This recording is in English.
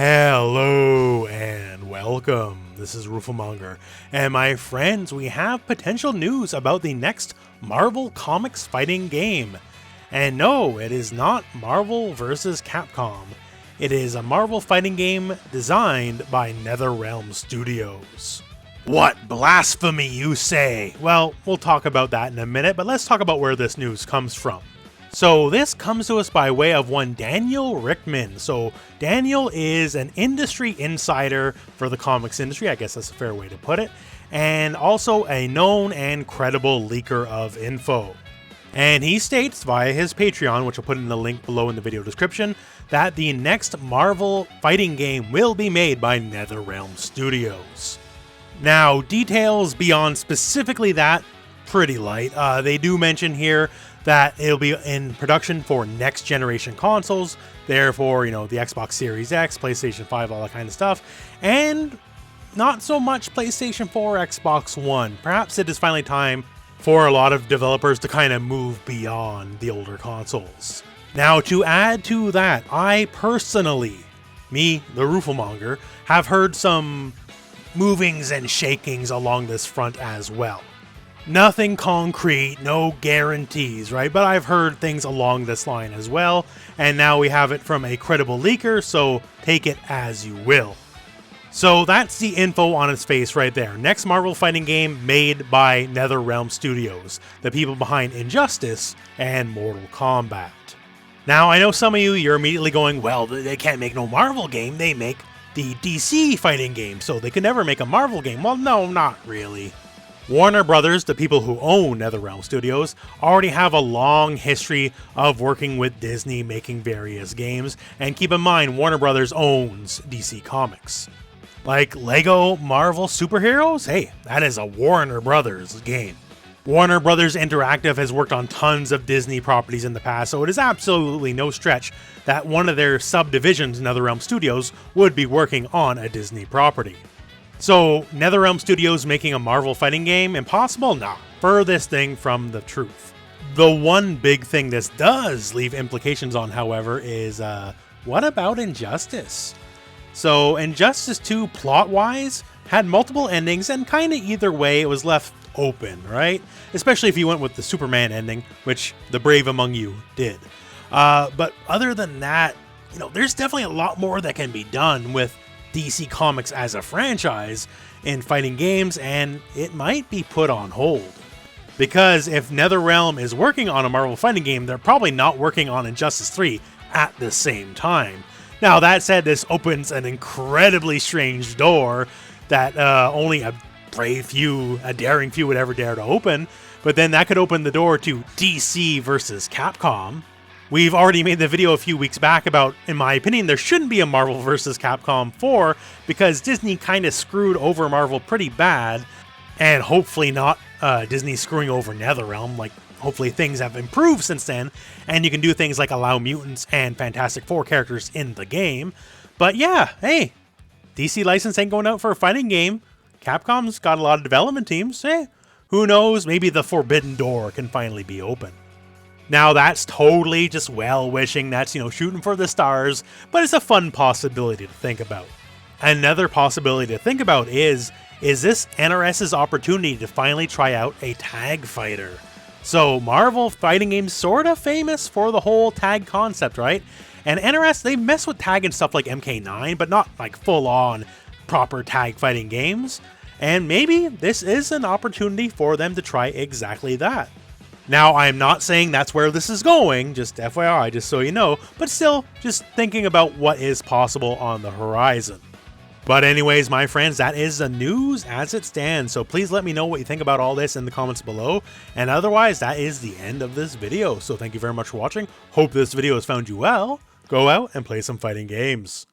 Hello and welcome. This is rooflemonger, and my friends, we have potential news about the next Marvel Comics fighting game. And no, it is not Marvel vs. Capcom. It is a Marvel fighting game designed by NetherRealm Studios. What blasphemy, you say? Well, we'll talk about that in a minute, but let's talk about where this news comes from. So this comes to us by way of one Daniel Rickman. So Daniel is an industry insider for the comics industry, I guess that's a fair way to put it, and also a known and credible leaker of info. And he states via his Patreon, which I'll put in the link below in the video description, that the next Marvel fighting game will be made by NetherRealm Studios. Now, details beyond specifically that, pretty light. They do mention here that it'll be in production for next generation consoles, therefore, the Xbox Series X, PlayStation 5, all that kind of stuff, and not so much PlayStation 4, Xbox One. Perhaps it is finally time for a lot of developers to kind of move beyond the older consoles. Now, to add to that, I personally, me, the rooflemonger, have heard some movings and shakings along this front as well. Nothing concrete, no guarantees, right? But I've heard things along this line as well, and now we have it from a credible leaker, so take it as you will. So that's the info on its face right there. Next Marvel fighting game made by NetherRealm Studios, the people behind Injustice and Mortal Kombat. Now, I know some of you, you're immediately going, well, they can't make no Marvel game, they make the DC fighting game, so they could never make a Marvel game. Well, no, not really. Warner Brothers, the people who own NetherRealm Studios, already have a long history of working with Disney making various games, and keep in mind, Warner Brothers owns DC Comics. Like Lego Marvel Superheroes? Hey, that is a Warner Brothers game. Warner Brothers Interactive has worked on tons of Disney properties in the past, so it is absolutely no stretch that one of their subdivisions, NetherRealm Studios, would be working on a Disney property. So, NetherRealm Studios making a Marvel fighting game? Impossible? Nah, furthest thing from the truth. The one big thing this does leave implications on, however, is what about Injustice? So, Injustice 2, plot-wise, had multiple endings, and kinda either way, it was left open, right? Especially if you went with the Superman ending, which the brave among you did. But other than that, there's definitely a lot more that can be done with DC Comics as a franchise in fighting games, and it might be put on hold. Because if NetherRealm is working on a Marvel fighting game, they're probably not working on Injustice 3 at the same time. Now, that said, this opens an incredibly strange door that only a brave few, a daring few would ever dare to open, but then that could open the door to DC versus Capcom. We've already made the video a few weeks back about, in my opinion, there shouldn't be a Marvel vs. Capcom 4 because Disney kind of screwed over Marvel pretty bad, and hopefully not Disney screwing over NetherRealm. Like, hopefully things have improved since then, and you can do things like allow mutants and Fantastic Four characters in the game. But yeah, hey, DC license ain't going out for a fighting game. Capcom's got a lot of development teams. Who knows, maybe the forbidden door can finally be open. Now, that's totally just well-wishing, that's, shooting for the stars, but it's a fun possibility to think about. Another possibility to think about is this NRS's opportunity to finally try out a tag fighter? So, Marvel fighting games sort of famous for the whole tag concept, right? And NRS, they mess with tag and stuff like MK9, but not like full-on proper tag fighting games. And maybe this is an opportunity for them to try exactly that. Now, I'm not saying that's where this is going, just FYI, just so you know, but still, just thinking about what is possible on the horizon. But anyways, my friends, that is the news as it stands, so please let me know what you think about all this in the comments below, and otherwise, that is the end of this video. So thank you very much for watching, hope this video has found you well, go out and play some fighting games.